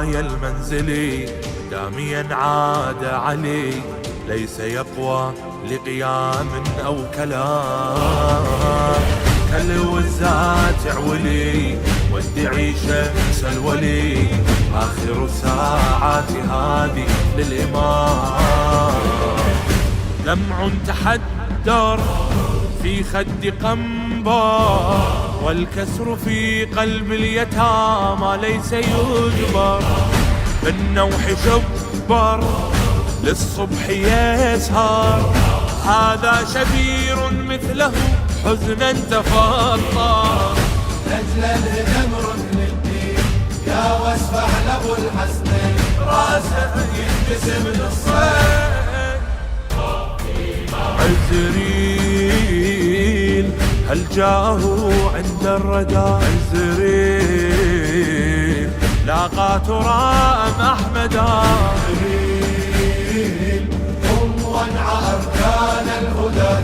ثنايا المنزل داميا عاد علي، ليس يقوى لقيام أو كلام. كالوزات عولي وادعي شمس الولي، آخر ساعات هذه للإمام. دمع تحدر في خد قنبر، والكسر في قلب اليتامى ليس يجبر. بالنوح شبر للصبح يسهر، هذا شبير مثله حزنا تفطر. نجل الهدم ركن الدين يا واسفح لابو الحسنين، راسه ينقسم نصين. عزريل هل جاءه عند الردى؟ عزريل لاقى ترام أحمدا. عزريل قم وانعى أركان الهدى.